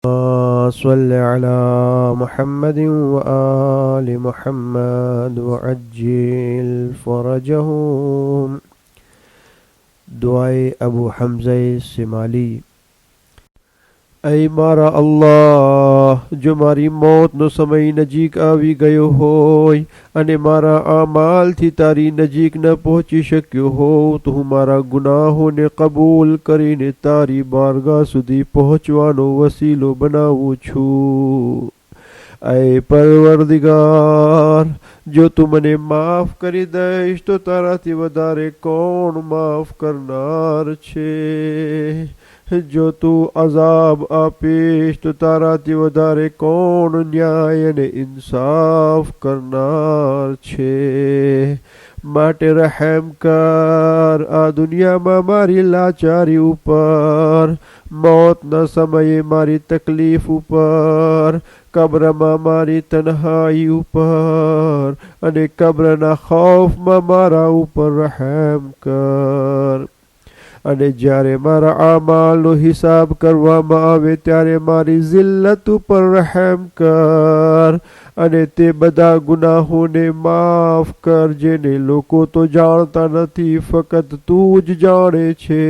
صل على محمد وآل محمد وعجل فرجهم. دعائے ابو حمزہ سمالی. اے મારા અલ્લાહ, જો મારી મોતનો સમય નજીક આવી ગયો હોય અને મારા આમાલથી તારી નજીક ન પહોંચી શક્યો હોઉં તો હું મારા ગુનાહોને કબૂલ કરીને તારી બારગાહ સુધી પહોંચવાનો વસીલો બનાવું છું. اے પરવરદિગાર, જો તું મને માફ કરી દઈશ તો તારાથી વધારે કોણ માફ કરનાર છે? જો તું અઝાબ આપીશ તો તારાથી વધારે કોણ ન્યાય અને ઇન્સાફ કરનાર છે? માટે રહેમ કર આ દુનિયામાં મારી લાચારી ઉપર, મોતના સમયે મારી તકલીફ ઉપર, કબ્રમાં મારી તન્હાઈ ઉપર અને કબ્રના ખૌફમાં મારા ઉપર રહેમ કર. અને જ્યારે મારા આમાલનો હિસાબ કરવામાં આવે ત્યારે મારી જિલ્લત ઉપર રહેમ કર અને તે બધા ગુનાહોને માફ કર જેને લોકો તો જાણતા નથી, ફક્ત તું જ જાણે છે,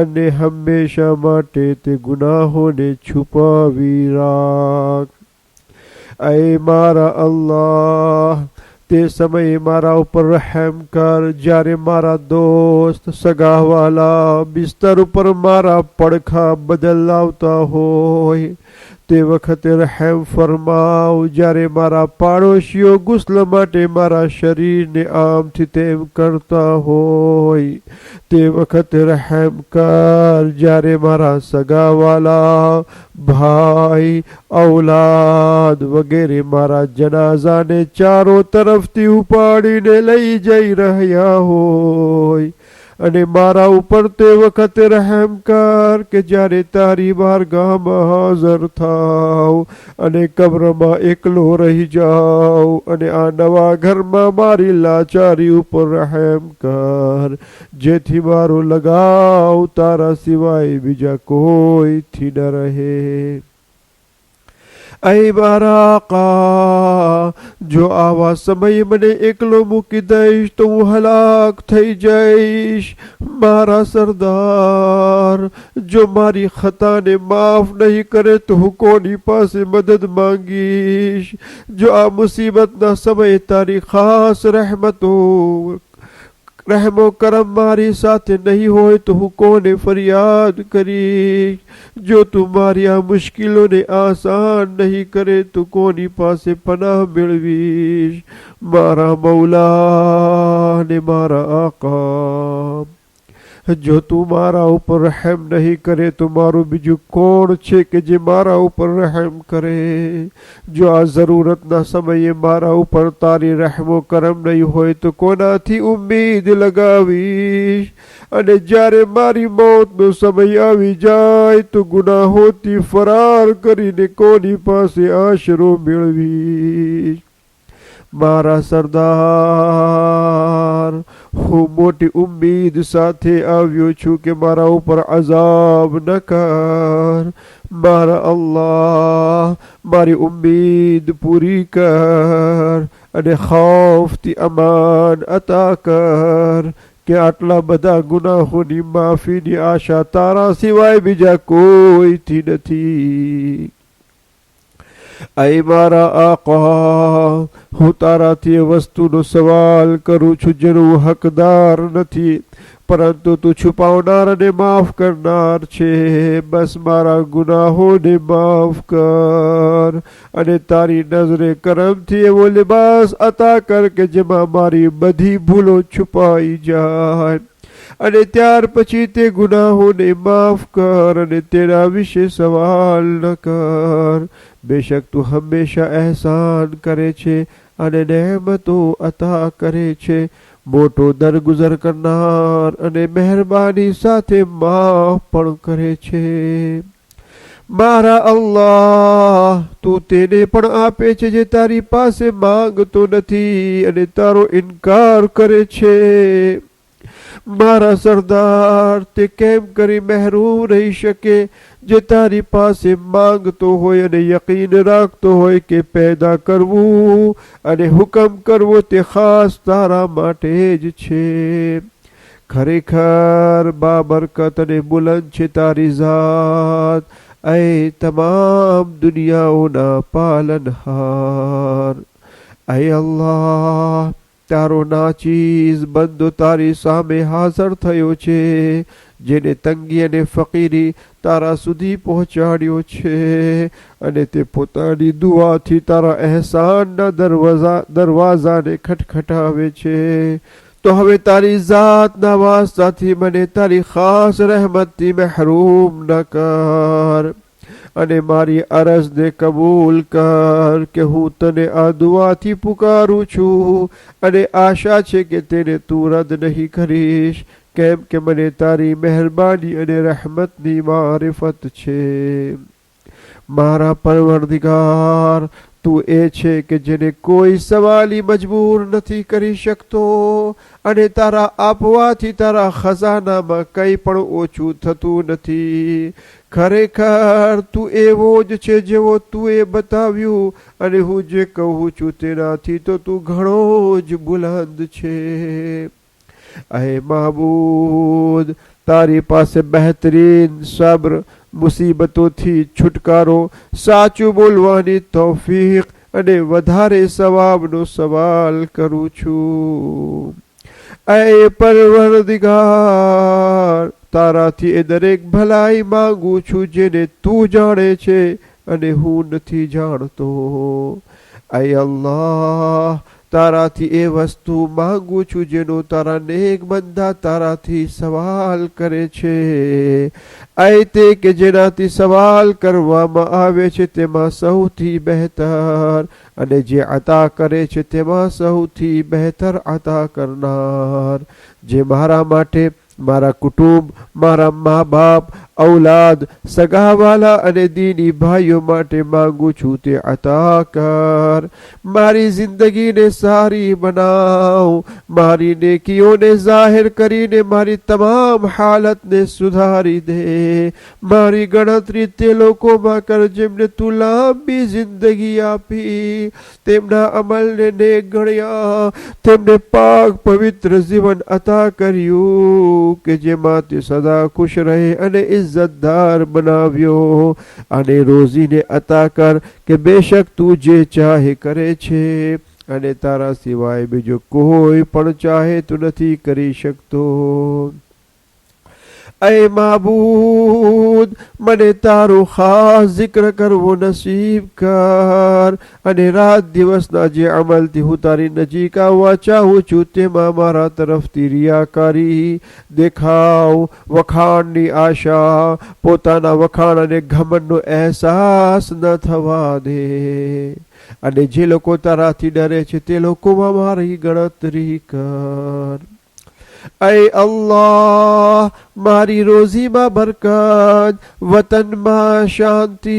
અને હંમેશા માટે તે ગુનાહોને છુપાવી રાખ. اے મારા અલ્લાહ, તે સમયે મારા ઉપર રહેમ કર જ્યારે મારા દોસ્ત સગાવાલા બિસ્તર ઉપર મારા પડખા બદલાવતા હોય. તે વખતે રહેમ ફરમાવ જ્યારે મારા પાડોશીઓ ગુસ્લ માટે મારા શરીરને આમથી તેમ કરતા હોય. તે વખતે રહેમ કર જ્યારે મારા સગાવાલા, ભાઈ, ઔલાદ વગેરે મારા જનાઝાને ચારો તરફથી ઉપાડીને લઈ જઈ રહ્યા હોય. અને મારા ઉપર તે વખતે રહેમ કર કે જ્યારે તારી બારગાહમાં હાજર થાવ અને કબ્રમાં એકલો રહી જાઉં, અને આ નવા ઘરમાં મારી લાચારી ઉપર રહેમ કર જેથી મારો લગાવ તારા સિવાય બીજા કોઈથી ન રહે. اے મારા આકા, જો આવા સમયે મને એકલો મૂકી દઈશ તો હું હલાક થઈ જઈશ. મારા સરદાર, જો મારી ખતાને માફ નહીં કરે તો હું કોની પાસે મદદ માંગીશ? જો આ મુસીબતના સમયે તારી ખાસ રહેમો કરમ મારી સાથે નહીં હોય તો હું કોને ફરિયાદ કરીશ? જો તું મારી આ મુશ્કેલોને આસાન નહીં કરે તો કોની પાસે પનાહ મેળવીશ? મારા મૌલા ને મારા આકા, જો તું મારા ઉપર રહેમ નહીં કરે તો મારું બીજું કોણ છે કે જે મારા ઉપર રહેમ કરે? જો આ જરૂરતના સમયે મારા ઉપર તારી રહેમો કરમ નહીં હોય તો કોનાથી ઉમ્મીદ લગાવીશ? અને જ્યારે મારી મોતનો સમય આવી જાય તો ગુનાહોથી ફરાર કરીને કોની પાસે આશરો મેળવીશ? મારા સરદાર, હું મોટી ઉમ્મીદ સાથે આવ્યો છું કે મારા ઉપર અઝાબ ન કર. મારા અલ્લાહ, મારી ઉમ્મીદ પૂરી કર અને ખૌફથી અમાન અતા કર કે આટલા બધા ગુનાહોની માફીની આશા તારા સિવાય બીજા કોઈથી નથી. اے મારા આકા, હું તારાથી એ વસ્તુનો સવાલ કરું છું જેનો હું હકદાર નથી, પરંતુ તું છુપાવનાર અને માફ કરનાર છે. બસ મારા ગુનાહોને માફ કર અને તારી નજરે કરમથી એવો લિબાસ અતા કર કે જેમાં મારી બધી ભૂલો છુપાઈ જાય. અને ત્યાર પછી તે ગુનાહોને માફ કર અને તેના વિશે સવાલ ન કર. બેશક તું હંમેશા અહેસાન કરે છે અને નહેમતો અતા કરે છે, મોટો દરગુજર કરનાર અને મહેરબાની સાથે માફ પણ કરે છે. મારા અલ્લાહ, તું તેને પણ આપે છે જે તારી પાસે માંગતો નથી અને તારો ઇનકાર કરે છે. મારા સરદાર, તે કેમ કરી મહેરૂમ રહી શકે જે તારી પાસે માંગતો હોય અને યકીન રાખતો હોય કે પેદા કરવું અને હુકમ કરવો તે ખાસ તારા માટે જ છે. ખરેખર બાબરકત અને બુલંદ છે તારી ઝાત, ऐ तमाम દુનિયાઓના પાલનહાર. ऐ અલ્લાહ, તારો નાચીઝ બંદો તારી સામે હાજર થયો છે, જેને તંગી અને ફકીરી તારા સુધી પહોંચાડ્યો છે અને તે પોતાની દુઆથી તારા અહેસાનના દરવાજાને ખટખટાવે છે. તો હવે તારી ઝાતના વાસ્તાથી મને તારી ખાસ રહેમતથી મહેરૂમ ન કર અને મારી અરજને કબૂલ કર કે હું તને આ દુઆથી પુકારું છું અને આશા છે કે તેને તું રદ નહીં કરીશ, કેમ કે મને તારી મહેરબાની અને રહેમતની મારિફત છે. મારા પરવરદિગાર, તું એ છે કે જેને કોઈ સવાલી મજબૂર નથી કરી શકતો અને તારા આપવાથી તારા ખજાનામાં કંઈ પણ ઓછું થતું નથી. ખરેખર તું એવો જ છે જેવો તું એ બતાવ્યું અને હું જે કહું છું તેનાથી તો તું ઘણો જ બુલંદ છે. ऐ માબૂદ, તારી પાસે બહેતરીન સબ્ર, મુસીબતોથી છુટકારો, સાચું બોલવાની તૌફીક અને વધારે સવાબનો સવાલ કરું છું. ऐ પરવરદિગાર, તારાથી એ દરેક ભલાઈ માંગુ છું જેને તું જાણે છે અને હું નથી જાણતો. ऐ અલ્લાહ, તારાથી એ વસ્તુ માંગુ છું જેનો તારા નેક બંદા તારાથી સવાલ કરે છે. ऐ તે કે જેનાથી સવાલ કરવામાં આવે છે તેમાં સૌથી બહેતર અને જે અતા કરે છે તેમાં સૌથી બહેતર અતા કરનાર. જે મારા માટે, મારા કુટુંબ, મારા મા બાપ, ઔલાદ, સગાવાલા અને દીની ભાઈઓ માટે માંગુ છું તે અતા કર. મારી જિંદગીને સારી બનાવ, મારી નેકીઓને જાહેર કરીને મારી તમામ હાલતને સુધારી દે. મારી ગણતરી તે લોકોમાં કર જેમને તું લાંબી જિંદગી આપી, તેમના અમલને નેક ગણ્યા, તેમને પાક પવિત્ર જીવન અતા કર્યું કે જેમાં તે સદા ખુશ રહે અને ઇજ્જતદાર બનાવ્યો. અને રોજીને અતા કર કે બેશક તું જે ચાહે કરે છે અને તારા સિવાય બીજો કોઈ પણ ચાહે તું નથી કરી શકતો. ऐ માબૂદ, મને તારો ખાસ zikr કરવો નસીબ કર અને રાત દિવસના જે અમલથી હું તારી નજીક આવવા ચાહું છું તેમાં મારા તરફથી રિયાકારી, દેખાવ, વખાણની આશા, પોતાના વખાણ અને ઘમંડનો અહેસાસ ન થવા દે. અને જે લોકો તારાથી ડરે છે તે લોકોમાં મારી ગણતરી કર. ऐ અલ્લાહ, મારી રોજીમાં બરકત, વતનમાં શાંતિ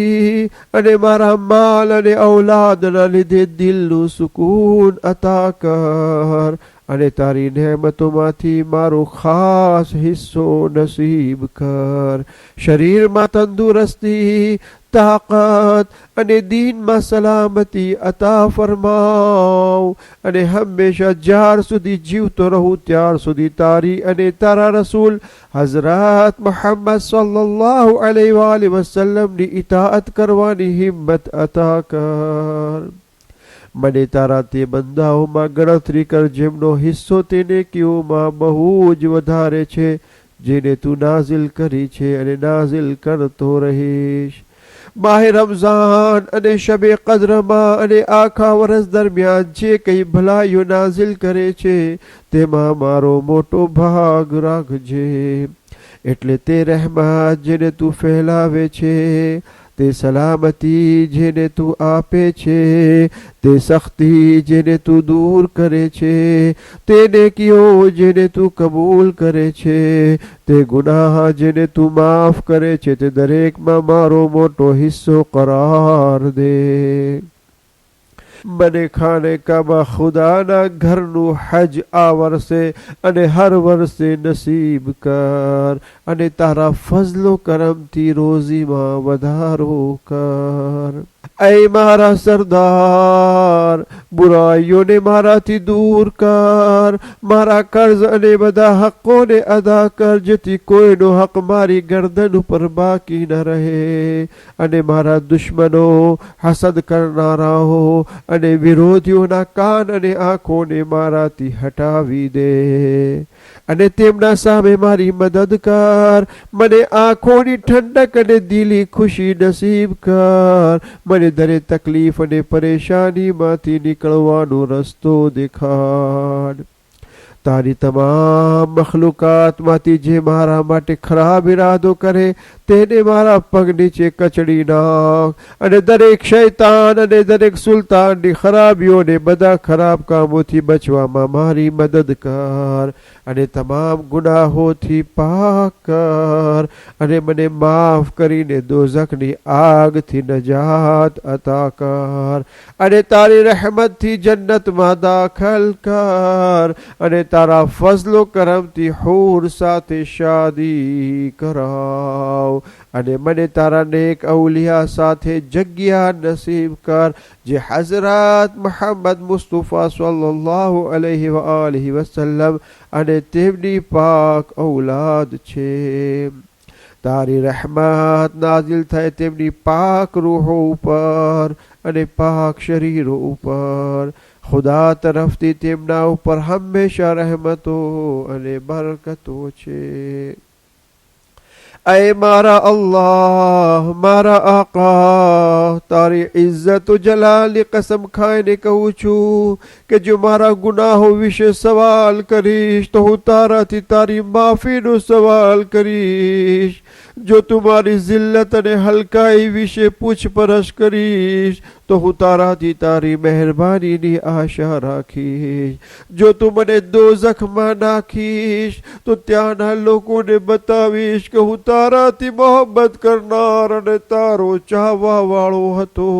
અને મારા માલ અને ઔલાદના લીધે દિલનું સુકૂન અતા કર અને તારી નહેમતોમાંથી મારો ખાસ હિસ્સો નસીબ કર. શરીરમાં તંદુરસ્તી, તાકાત અને દીનમાં સલામતી અતા ફરમાવ અને હંમેશા જ્યાર સુધી જીવતો રહું ત્યાર સુધી તારી અને તારા રસૂલ હઝરત મુહમ્મદ સલ્લલ્લાહુ અલૈહિ વસલ્લમની ઇતાઅત કરવાની હિંમત અતા કર. મને તારા તે બંદાઓમાં ગણતરી કર જેમનો હિસ્સો તેને કીઓમાં બહુ જ વધારે છે, જેને તું નાઝિલ કરી છે અને નાઝિલ કરતો રહીશ. માહ રમઝાન અને શબે કદ્રમાં અને આખા વર્ષ દરમિયાન જે કંઈ ભલાઈઓ નાઝિલ કરે છે તેમાં મારો મોટો ભાગ રાખજે. એટલે તે રહેમત જેને તું ફેલાવે છે, તે સલામતી જેને તું આપે છે, તે સખ્તી જેને તું દૂર કરે છે, તે નેકીઓ જેને તું કબૂલ કરે છે, તે ગુનાહ જેને તું માફ કરે છે, તે દરેકમાં મારો મોટો હિસ્સો કરાર દે. મને ખાને કાબા ખુદાના ઘરનું હજ આ વર્ષે અને હર વર્ષે નસીબ કર અને તારા ફઝલો કરમથી રોઝીમાં વધારો કર. ऐ मारा सरदार, बुराइयों ने माराથી દૂર કર, મારા કર્જ અને બધા હકોને અદા કર, જેથી કોઈનો હક મારી ગરદન ઉપર બાકી ન રહે. અને મારા દુશ્મનો, હસદ કરનારાઓ અને વિરોધીઓના કાન અને આંખોને મારાથી હટાવી દે અને તેમના સામે મારી મદદ કર. મને આંખોની ઠંડક અને દિલી ખુશી નસીબ કર. મને દરેક તકલીફ અને પરેશાનીમાંથી નીકળવાનો રસ્તો દેખાડ. તારી તમામ મખલુકાતમાંથી જે મારા માટે ખરાબ ઇરાદો કરે તેને મારા પગ નીચે કચડી નાખ અને દરેક શૈતાન અને દરેક સુલતાનની ખરાબીઓને બધા ખરાબ કામોથી બચવામાં મારી મદદ કર અને તમામ ગુનાહોથી પાક કર અને મને માફ કરીને દોઝખની આગથી નજાત અતા કર અને તારી રહેમતથી જન્નતમાં દાખલ કર અને તારા ફઝલો કરમથી હૂર સાથે શાદી કરાવ અને મને તારા નેક અવલિયા સાથે જગ્યા નસીબ કર જે હઝરત મુહમ્મદ મુસ્તફા સલ્લલ્લાહુ અલૈહિ વઆલિહિ વસલ્લમ અને તેમની પાક ઔલાદ છે. તારી રહેમત નાઝિલ થાય તેમની પાક રૂહો ઉપર અને પાક શરીરો ઉપર. ખુદા તરફથી તેમના ઉપર હંમેશા રહેમતો અને બરકતો છે. ऐ मारा अल्लाह, मारा आका, तारी इज्जत जलाली कसम खाઈને કહું છું કે જો મારા ગુનાહો વિશે સવાલ કરીશ તો હું તારાથી તારી માફીનો સવાલ કરીશ. જો તું મારી જિલ્લત અને હલકાઈ વિશે પૂછપરછ કરીશ તો હું તારાથી તારી મહેરબાનીની આશા રાખીશ. જો તું મને દોઝખમાં નાખીશ તો ત્યાંના લોકોને બતાવીશ કે હું તારાથી મોહબ્બત કરનાર અને તારો ચાહવા વાળો હતો.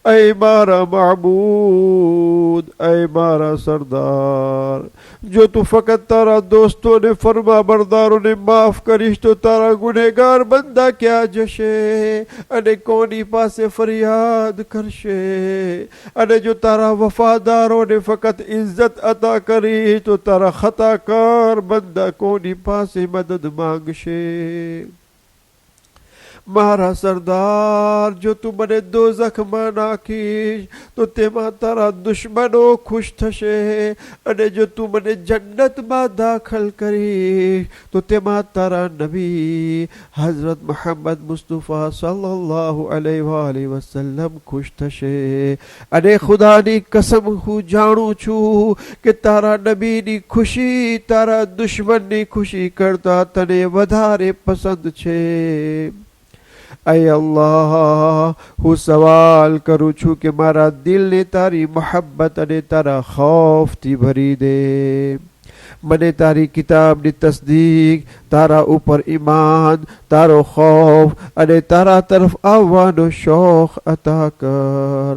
ऐ मारा महबूद, ऐ मारा सरदार, जो तू फकत तारा दोस्तों ने फरमा बरदारों ने माफ करीश तो तारा गुનેગાર બંદા ક્યાં જશે અને કોની પાસે ફરિયાદ કરશે? અને જો તારા વફાદારોને ફકત ઇજ્જત અતા કરી તો તારા ખતાકાર બંદા કોની પાસે મદદ માંગશે? મારા સરદાર, જો તું મને દોઝખમાં નાખીશ તો તેમાં તારા દુશ્મનો ખુશ થશે અને જો તું મને જન્નતમાં દાખલ કરીશ તો તેમાં તારા નબી હઝરત મુહમ્મદ મુસ્તફા સલ્લલ્લાહુ અલૈહિ વસલ્લમ ખુશ થશે. અને ખુદાની કસમ હું જાણું છું કે તારા નબીની ખુશી તારા દુશ્મનની ખુશી કરતા તને વધારે પસંદ છે. ऐ अल्लाह, હું સવાલ કરું છું કે મારા દિલને તારી મોહબ્બત અને તારા ખૌફથી ભરી દે. મને તારી કિતાબની તસ્દીક, તારા ઉપર ઈમાન, તારો ખૌફ અને તારા તરફ આવવાનો શોખ અતા કર.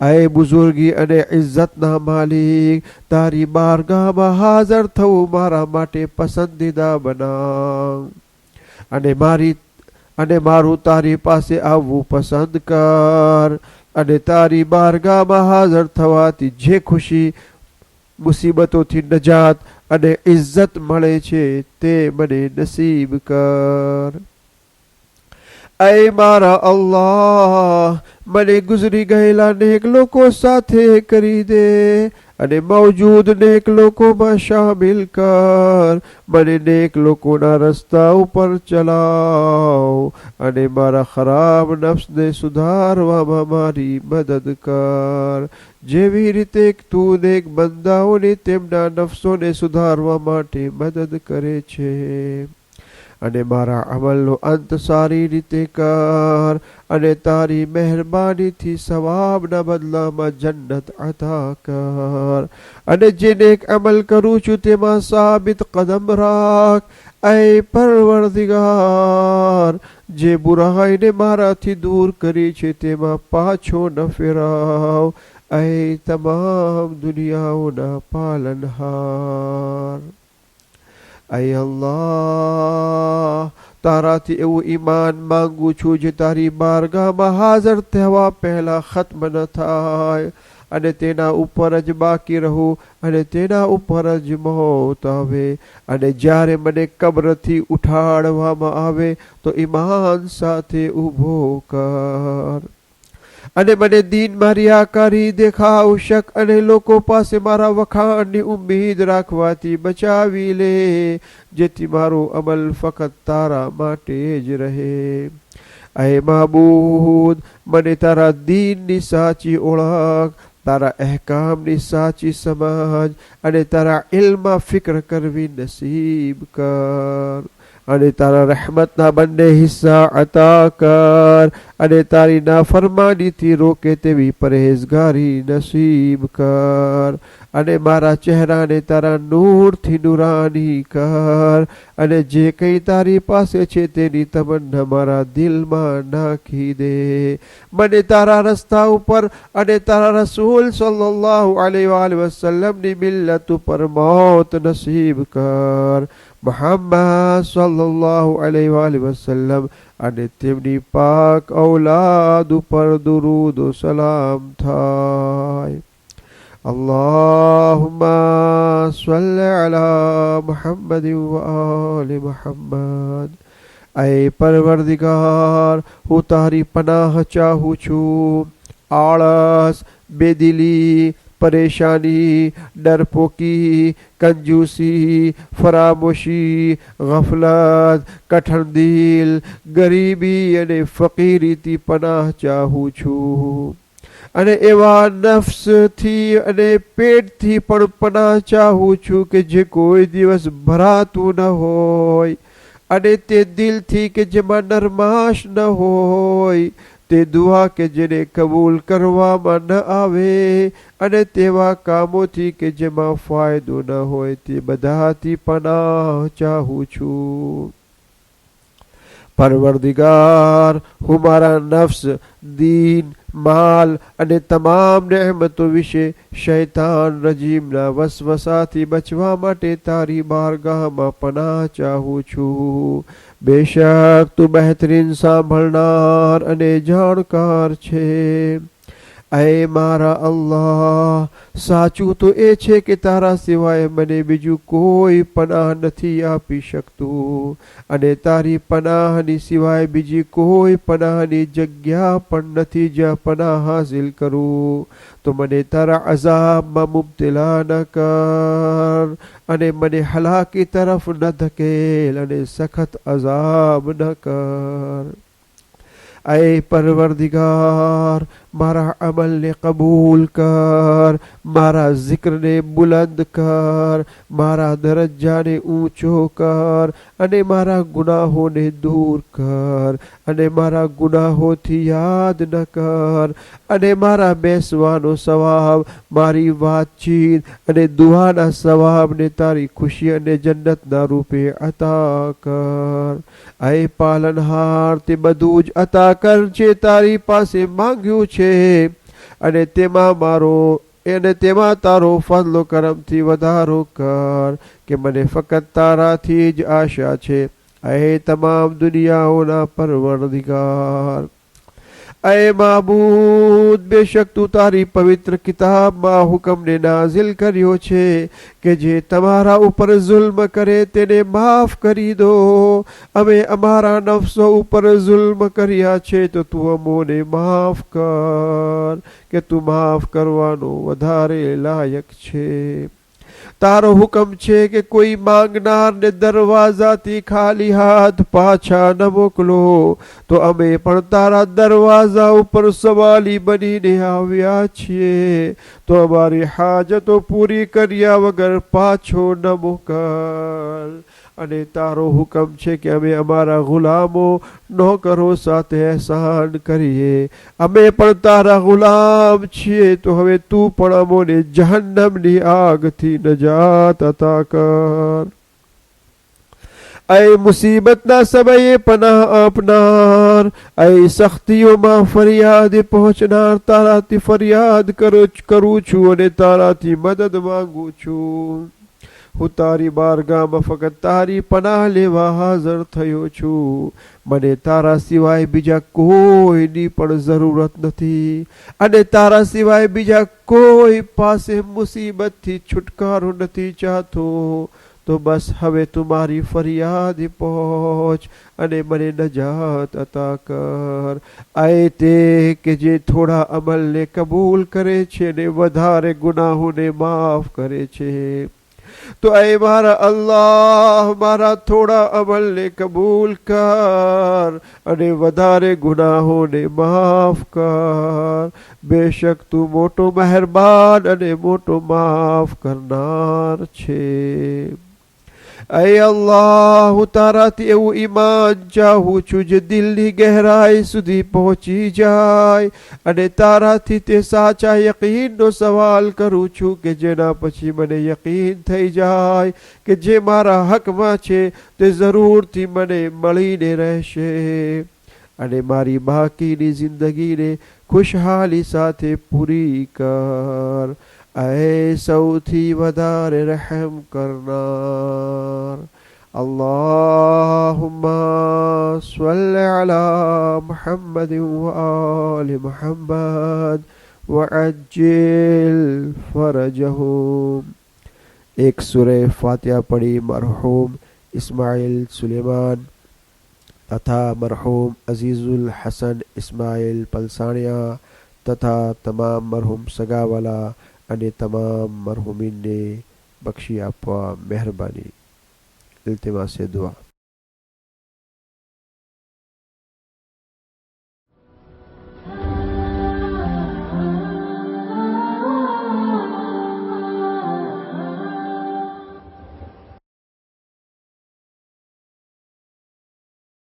ऐ બુઝુર્ગી અને ઇજ્જતના માલિક, તારી બારગાહમાં હાજર થવું મારા માટે પસંદીદા બનાવ અને મારું તારી પાસે આવવું પસંદ કર અને તારી બારગાહમાં હાજર થવાથી જે ખુશી, મુસીબતોથી નજાત અને ઇજ્જત મળે છે તે મને નસીબ કર. ऐ મારા અલ્લાહ, મને ગુજરી ગયેલા નેક લોકો સાથે કરી દે અને મૌજૂદ નેક લોકોમાં શામિલ કર. મને નેક લોકોના રસ્તા ઉપર ચલાવ અને મારા ખરાબ નફ્સને સુધારવામાં મારી મદદ કર, જેવી રીતે તું નેક બંદાઓને તેમના નફ્સોને સુધારવા માટે મદદ કરે છે. અને મારા અમલનો અંત સારી રીતે કર અને તારી મહેરબાનીથી સવાબના બદલામાં જન્નત અતા કર. અને જે નેક અમલ કરું છું તેમાં સાબિત કદમ રાખ ऐ परवरदिगार, જે બુરાઈને મારાથી દૂર કરી છે તેમાં પાછો ન ફેરાવ. ऐ તમામ દુનિયાઓના પાલનહાર. ऐ અલ્લાહ, તારાથી એવું ઈમાન માંગુ છું જે તારી બારગાહમાં હાજર થવા પહેલા ખત્મ ન થાય, અને તેના ઉપર જ બાકી રહું, અને તેના ઉપર જ મોત આવે, અને જ્યારે મને કબ્રથી ઉઠાડવામાં આવે તો ઈમાન સાથે ઊભો કર, અને મને દીનમાં રિયાકારી, દેખાવશક અને લોકો પાસે મારા વખાણની ઉમ્મીદ રાખવાથી બચાવી લે, જેથી મારો અમલ ફક્ત તારા માટે જ રહે. ऐ માબૂદ, મને તારા દીનની સાચી ઓળખ, તારા અહેકામની સાચી સમજ અને તારા ઇલ્મમાં ફિક્ર કરવી નસીબ કર, અને તારા રહેમતના બંને હિસ્સા અતા કર, અને તારી નાફરમાનીથી રોકે તેવી પરહેઝગારી નસીબ કર, અને મારા ચહેરાને તારા નૂરથી નૂરાની કર, અને જે કંઈ તારી પાસે છે તેની તમન્ના મારા દિલમાં નાખી દે. મને તારા રસ્તા ઉપર અને તારા રસૂલ સલ્લલ્લાહુ અલૈહિ વસલ્લમની મિલ્લત ઉપર મોત નસીબ કર. મુહમ્મદ સલ્લલ્લાહુ અલૈહિ વસલ્લમ અને તેમની પાક ઔલાદ ઉપર દુરૂદ વ સલામ થાય. અલ્લાહુમ્મા સલ્લિ અલા મુહમ્મદ વ આલિ મુહમ્મદ. ऐ પરવરદિગાર, હું તારી પનાહ ચાહું છું આળસ, બેદિલી, પરેશાની, ડરપોકી, કંજૂસી, ફરામોશી, ગફલત, કઠણ ગરીબી અને ફકીરીથી પનાહ ચાહું છું, અને એવા નફ્સથી અને પેટથી પણ પનાહ ચાહું છું કે જે કોઈ દિવસ ભરાતું ન હોય, અને તે દિલથી કે જેમાં નરમાશ ન હોય, તે દુઆ કે જેને કબૂલ કરવામાં ન આવે, અને તેવા કામોથી કે જેમાં ફાયદો ન હોય, તે બધાથી પનાહ ચાહું છું. પરવરદિગાર, હું મારા નફ્સ, દીન, માલ અને તમામ નેમતો વિશે શૈતાન રજીમના વસવસાથી બચવા માટે તારી બારગાહમાં પનાહ ચાહું છું. બેશક તું બહેતરીન સાંભળનાર અને જાણકાર છે. ऐ મારા અલ્લાહ, સાચું તો એ છે કે તારા સિવાય મને બીજું કોઈ પનાહ નથી આપી શકતું, અને તારી પનાહની સિવાય બીજી કોઈ પનાહની જગ્યા પણ નથી જ્યાં પનાહ હાસિલ કરું. તો મને તારા અઝાબમાં મુબ્તલા ન કર, અને મને હલાકી તરફ ન ધકેલ, અને સખત અઝાબ ન કર. ऐ પરવરદિગાર, મારા અમલને કબૂલ કર, મારા જિક્રને બુલંદ કર, મારા દરજ્જાને ઊંચો કર, અને મારા ગુનાહોને દૂર કર, અને મારા ગુનાહોથી યાદ ન કર, અને મારા બેસવાનો સવાબ, મારી વાતચીત અને દુઆના સવાબને તારી ખુશી અને જન્નતના રૂપે અતા કર. ऐ પાલનહાર, તે બધું જ અતા કર જે તારી પાસે માંગ્યું છે, અને તેમાં તારો ફضل કરમથી વધારો કર, કે મને ફક્ત તારાથી જ આશા છે. ऐ તમામ દુનિયાઓના પરવરદિગાર, ऐ માબૂદ, બેશક તું તારી પવિત્ર કિતાબમાં હુકમને નાઝિલ કર્યો છે કે જે તમારા ઉપર જુલ્મ કરે તેને માફ કરી દો. અમે અમારા નફસો ઉપર જુલ્મ કર્યા છે તો તું અમોને માફ કર, કે તું માફ કરવાનો વધારે લાયક છે. તારો હુકમ છે કે કોઈ માંગનારને દરવાજાથી ખાલી હાથ પાછા ન મોકલો, તો અમે પણ તારા દરવાજા ઉપર સવાલી બનીને આવ્યા છીએ, તો અમારી હાજતો પૂરી કર્યા વગર પાછો ન મોકલ. અને તારો હુકમ છે કે અમે અમારા ગુલામો, નોકરો સાથે એહસાન કરીએ. અમે પણ તારા ગુલામ છીએ, તો હવે તું પણ અમોને જહન્નમની આગથી નજાત અતા કર. ऐ मुसीबतना समये पनाह आपनार, ऐ सख्तीओમાં ફરિયાદ પહોંચનાર, તારાથી ફરિયાદ કરું છું અને તારાથી મદદ માંગુ છું. હું તારી બારગાહમાં ફક્ત તારી પનાહ લેવા હાજર થયો છું. મને તારા સિવાય બીજા કોઈની પણ જરૂરત નથી અને તારા સિવાય બીજા કોઈ પાસે મુસીબતથી છુટકારો નથી ચાહતો. તો બસ હવે તું મારી ફરિયાદ પહોંચ અને મને નજાત અતા કર. આય તે કે જે થોડા અમલને કબૂલ કરે છે ને વધારે ગુનાહોને માફ કરે છે. તો ऐ મારા અલ્લાહ, મારા થોડા અમલને કબૂલ કર અને વધારે ગુનાહોને માફ કર. બેશક તું મોટો મહેરબાન અને મોટો માફ કરનાર છે. ऐ અલ્લાહ, હું તારાથી એવું ઈમાન ચાહું છું જે દિલની ગહેરાઈ સુધી પહોંચી જાય અને તારાથી તે સાચા યકીનનો સવાલ કરું છું કે જેના પછી મને યકીન થઈ જાય કે જે મારા હકમાં છે તે જરૂરથી મને મળીને રહેશે અને મારી બાકીની જિંદગીને ખુશહાલી સાથે પૂરી કર. ऐ સૌથી વધારે રહેમ કરનાર. અલ્લાહુમ્મા સલ્લિ અલા મુહમ્મદ વ આલિ મુહમ્મદ વઅજ્જિલ ફરજહુમ. એક સૂરે ફાતિહા પढ़ी મરહૂમ ઇસ્માઇલ સુલેમાન તથા મરહૂમ અઝીઝુલ હસન ઇસ્માઇલ પલસાણિયા તથા તમામ મરહૂમ સગાવાલા અને તમામ મરહૂમીનને બક્ષી આપવા મહેરબાની. ઇલ્તિમાસ દુઆ.